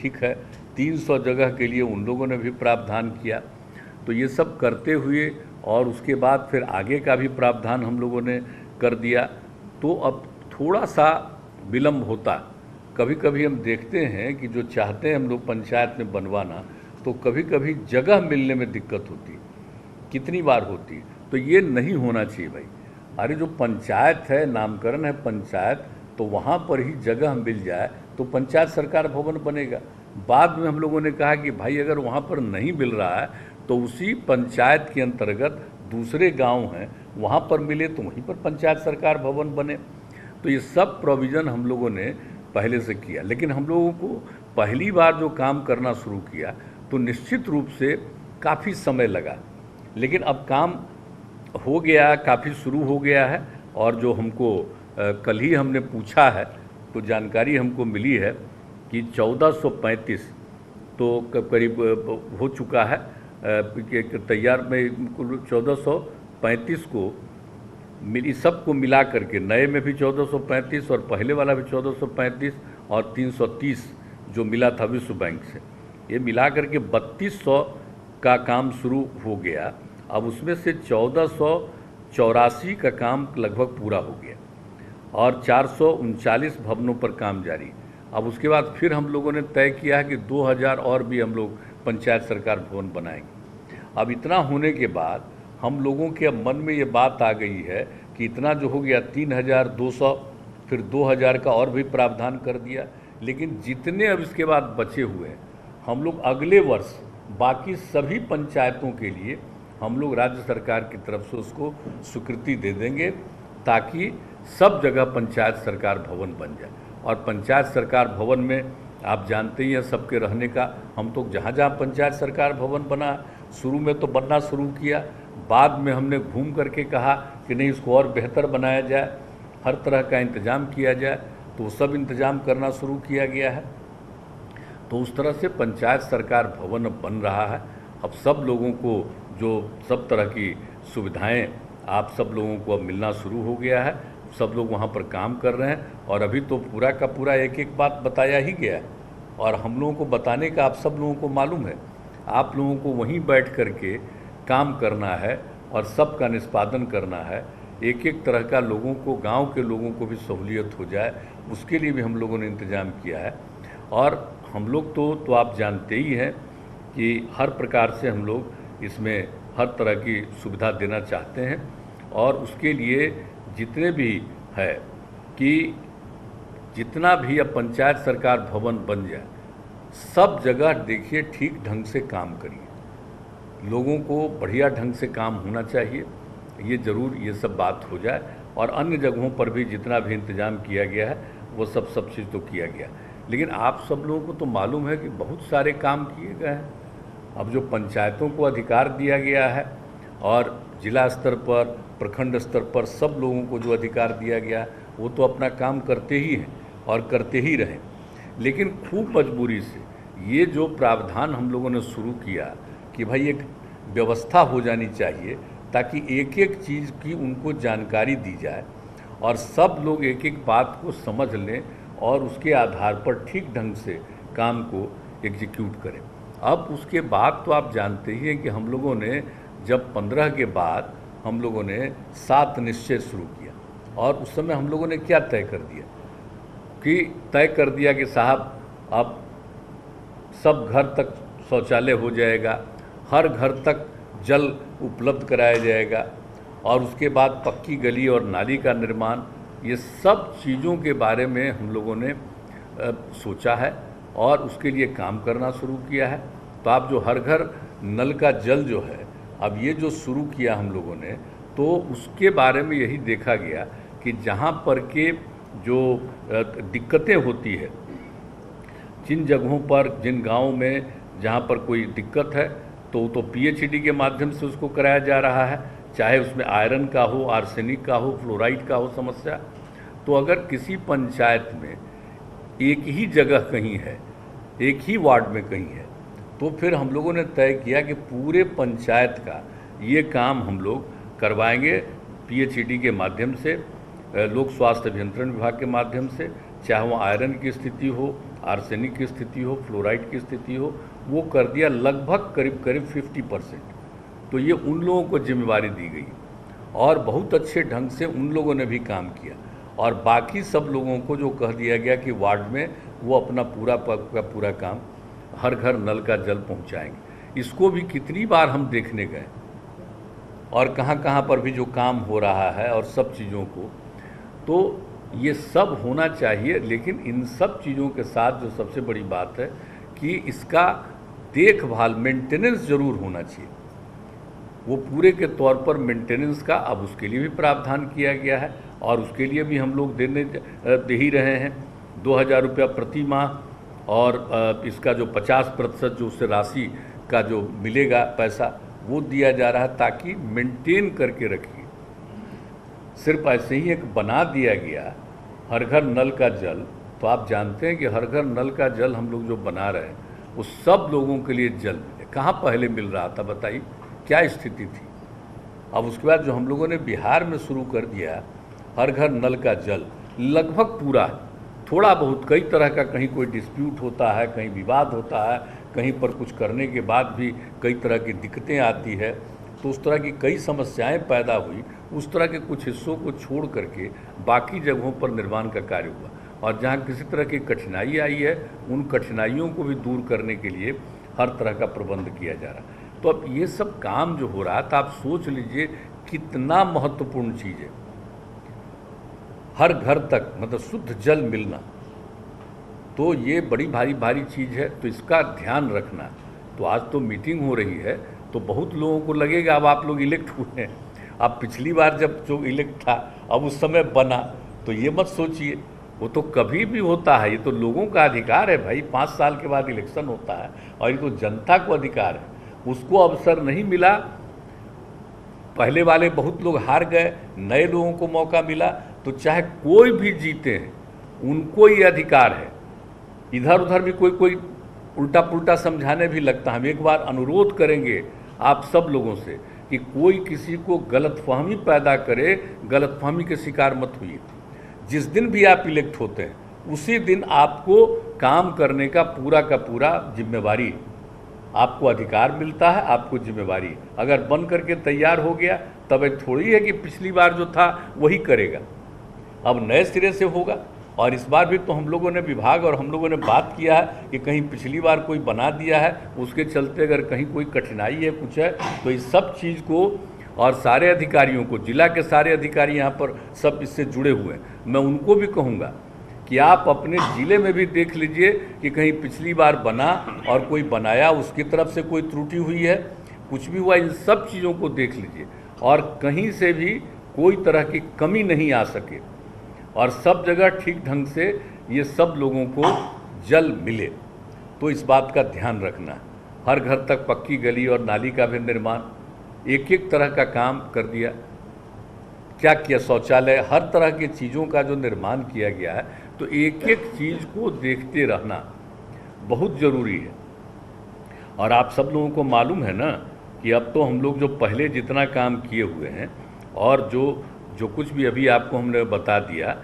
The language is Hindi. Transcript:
ठीक है, 300 जगह के लिए उन लोगों ने भी प्रावधान किया। तो ये सब करते हुए और उसके बाद फिर आगे का भी प्रावधान हम लोगों ने कर दिया। तो अब थोड़ा सा विलम्ब होता। कभी कभी हम देखते हैं कि जो चाहते हैं हम लोग पंचायत में बनवाना, तो कभी कभी जगह मिलने में दिक्कत होती, कितनी बार होती। तो ये नहीं होना चाहिए भाई। अरे जो पंचायत है, नामकरण है पंचायत, तो वहाँ पर ही जगह मिल जाए तो पंचायत सरकार भवन बनेगा। बाद में हम लोगों ने कहा कि भाई अगर वहाँ पर नहीं मिल रहा है तो उसी पंचायत के अंतर्गत दूसरे गांव हैं, वहाँ पर मिले तो वहीं पर पंचायत सरकार भवन बने। तो ये सब प्रोविज़न हम लोगों ने पहले से किया। लेकिन हम लोगों को पहली बार जो काम करना शुरू किया तो निश्चित रूप से काफ़ी समय लगा, लेकिन अब काम हो गया, काफ़ी शुरू हो गया है। और जो हमको कल ही हमने पूछा है तो जानकारी हमको मिली है कि 1435 तो करीब हो चुका है, तैयार में कुल 1435 को मिली, सबको मिला करके नए में भी 1435 और पहले वाला भी 1435 और 330 जो मिला था विश्व बैंक से, ये मिला करके 3200 का काम शुरू हो गया। अब उसमें से 1484 का काम लगभग पूरा हो गया और 439 भवनों पर काम जारी। अब उसके बाद फिर हम लोगों ने तय किया है कि 2000 और भी हम लोग पंचायत सरकार भवन बनाएंगे। अब इतना होने के बाद हम लोगों के मन में ये बात आ गई है कि इतना जो हो गया 3200, फिर 2000 का और भी प्रावधान कर दिया। लेकिन जितने अब इसके बाद बचे हुए हैं, हम लोग अगले वर्ष बाकी सभी पंचायतों के लिए हम लोग राज्य सरकार की तरफ से उसको स्वीकृति दे देंगे, ताकि सब जगह पंचायत सरकार भवन बन जाए। और पंचायत सरकार भवन में आप जानते ही हैं सबके रहने का, हम तो जहाँ जहाँ पंचायत सरकार भवन बना, शुरू में तो बनना शुरू किया, बाद में हमने घूम करके कहा कि नहीं, इसको और बेहतर बनाया जाए, हर तरह का इंतज़ाम किया जाए। तो सब इंतज़ाम करना शुरू किया गया है। तो उस तरह से पंचायत सरकार भवन अब बन रहा है। अब सब लोगों को जो सब तरह की सुविधाएं आप सब लोगों को अब मिलना शुरू हो गया है। सब लोग वहाँ पर काम कर रहे हैं और अभी तो पूरा का पूरा एक एक बात बताया ही गया है और हम लोगों को बताने का आप सब लोगों को मालूम है। आप लोगों को वहीं बैठ कर के काम करना है और सबका निष्पादन करना है। एक एक तरह का लोगों को, गांव के लोगों को भी सहूलियत हो जाए, उसके लिए भी हम लोगों ने इंतज़ाम किया है। और हम लोग तो आप जानते ही हैं कि हर प्रकार से हम लोग इसमें हर तरह की सुविधा देना चाहते हैं। और उसके लिए जितने भी है कि जितना भी अब पंचायत सरकार भवन बन जाए, सब जगह देखिए ठीक ढंग से काम करिए, लोगों को बढ़िया ढंग से काम होना चाहिए, ये ज़रूर ये सब बात हो जाए। और अन्य जगहों पर भी जितना भी इंतज़ाम किया गया है वो सब चीज़ तो किया गया। लेकिन आप सब लोगों को तो मालूम है कि बहुत सारे काम किए गए हैं। अब जो पंचायतों को अधिकार दिया गया है और जिला स्तर पर, प्रखंड स्तर पर सब लोगों को जो अधिकार दिया गया, वो तो अपना काम करते ही हैं और करते ही रहें। लेकिन खूब मजबूरी से ये जो प्रावधान हम लोगों ने शुरू किया कि भाई एक व्यवस्था हो जानी चाहिए ताकि एक एक चीज़ की उनको जानकारी दी जाए और सब लोग एक एक बात को समझ लें और उसके आधार पर ठीक ढंग से काम को एग्जीक्यूट करें। अब उसके बाद तो आप जानते ही हैं कि हम लोगों ने जब 15 के बाद हम लोगों ने 7 निश्चय शुरू किया और उस समय हम लोगों ने क्या तय कर दिया कि साहब अब सब घर तक शौचालय हो जाएगा, हर घर तक जल उपलब्ध कराया जाएगा और उसके बाद पक्की गली और नाली का निर्माण, ये सब चीज़ों के बारे में हम लोगों ने सोचा है और उसके लिए काम करना शुरू किया है। तो आप जो हर घर नल का जल जो है, अब ये जो शुरू किया हम लोगों ने, तो उसके बारे में यही देखा गया कि जहाँ पर के जो दिक्कतें होती है, जिन जगहों पर, जिन गाँव में जहाँ पर कोई दिक्कत है तो पीएचईडी के माध्यम से उसको कराया जा रहा है, चाहे उसमें आयरन का हो, आर्सेनिक का हो, फ्लोराइड का हो समस्या। तो अगर किसी पंचायत में एक ही जगह कहीं है, एक ही वार्ड में कहीं है, तो फिर हम लोगों ने तय किया कि पूरे पंचायत का ये काम हम लोग करवाएंगे पीएचईडी के माध्यम से, लोक स्वास्थ्य अभियंत्रण विभाग के माध्यम से, चाहे वो आयरन की स्थिति हो, आर्सेनिक की स्थिति हो, फ्लोराइड की स्थिति हो, वो कर दिया लगभग करीब करीब 50%। तो ये उन लोगों को जिम्मेवारी दी गई और बहुत अच्छे ढंग से उन लोगों ने भी काम किया, और बाकी सब लोगों को जो कह दिया गया कि वार्ड में वो अपना पूरा का पूरा काम हर घर नल का जल पहुंचाएंगे। इसको भी कितनी बार हम देखने गए और कहाँ कहाँ पर भी जो काम हो रहा है और सब चीज़ों को, तो ये सब होना चाहिए। लेकिन इन सब चीज़ों के साथ जो सबसे बड़ी बात है कि इसका देखभाल, मेंटेनेंस ज़रूर होना चाहिए। वो पूरे के तौर पर मेंटेनेंस का अब उसके लिए भी प्रावधान किया गया है और उसके लिए भी हम लोग दे ही रहे हैं 2000 रुपया प्रति माह, और इसका जो 50% जो उससे राशि का जो मिलेगा पैसा वो दिया जा रहा है, ताकि मेंटेन करके रखिए। सिर्फ ऐसे ही एक बना दिया गया हर घर नल का जल, तो आप जानते हैं कि हर घर नल का जल हम लोग जो बना रहे हैं वो सब लोगों के लिए जल मिले। कहाँ पहले मिल रहा था बताइए, क्या स्थिति थी? अब उसके बाद जो हम लोगों ने बिहार में शुरू कर दिया हर घर नल का जल, लगभग पूरा, थोड़ा बहुत कई तरह का कहीं कोई डिस्प्यूट होता है, कहीं विवाद होता है, कहीं पर कुछ करने के बाद भी कई तरह की दिक्कतें आती है, तो उस तरह की कई समस्याएं पैदा हुई। उस तरह के कुछ हिस्सों को छोड़ करके बाकी जगहों पर निर्माण का कार्य हुआ, और जहाँ किसी तरह की कठिनाई आई है उन कठिनाइयों को भी दूर करने के लिए हर तरह का प्रबंध किया जा रहा है। तो अब ये सब काम जो हो रहा है, तो आप सोच लीजिए कितना महत्वपूर्ण चीज़ है हर घर तक मतलब शुद्ध जल मिलना, तो ये बड़ी भारी चीज़ है। तो इसका ध्यान रखना। तो आज तो मीटिंग हो रही है, तो बहुत लोगों को लगेगा अब आप लोग इलेक्ट हुए हैं। अब पिछली बार जब जो इलेक्ट था अब उस समय बना, तो ये मत सोचिए, वो तो कभी भी होता है, ये तो लोगों का अधिकार है भाई। 5 साल के बाद इलेक्शन होता है और ये तो जनता को अधिकार है। उसको अवसर नहीं मिला, पहले वाले बहुत लोग हार गए, नए लोगों को मौका मिला, तो चाहे कोई भी जीते हैं उनको ये अधिकार है। इधर उधर भी कोई उल्टा पुल्टा समझाने भी लगता है। हम एक बार अनुरोध करेंगे आप सब लोगों से कि कोई किसी को गलतफहमी पैदा करे, गलतफहमी के शिकार मत हुई। जिस दिन भी आप इलेक्ट होते हैं उसी दिन आपको काम करने का पूरा जिम्मेवारी, आपको अधिकार मिलता है, आपको जिम्मेवारी। अगर बन करके तैयार हो गया तब थोड़ी है कि पिछली बार जो था वही करेगा, अब नए सिरे से होगा। और इस बार भी तो हम लोगों ने विभाग और हम लोगों ने बात किया है कि कहीं पिछली बार कोई बना दिया है, उसके चलते अगर कहीं कोई कठिनाई है, कुछ है, तो इस सब चीज़ को और सारे अधिकारियों को, जिला के सारे अधिकारी यहाँ पर सब इससे जुड़े हुए हैं, मैं उनको भी कहूँगा कि आप अपने ज़िले में भी देख लीजिए कि कहीं पिछली बार बना और कोई बनाया उसकी तरफ से कोई त्रुटि हुई है, कुछ भी हुआ, इन सब चीज़ों को देख लीजिए और कहीं से भी कोई तरह की कमी नहीं आ सके और सब जगह ठीक ढंग से ये सब लोगों को जल मिले। तो इस बात का ध्यान रखना है। हर घर तक पक्की गली और नाली का भी निर्माण, एक एक तरह का काम कर दिया। क्या किया, शौचालय, हर तरह की चीज़ों का जो निर्माण किया गया है, तो एक एक चीज़ को देखते रहना बहुत ज़रूरी है। और आप सब लोगों को मालूम है ना कि अब तो हम लोग जो पहले जितना काम किए हुए हैं और जो कुछ भी अभी आपको हमने बता दिया,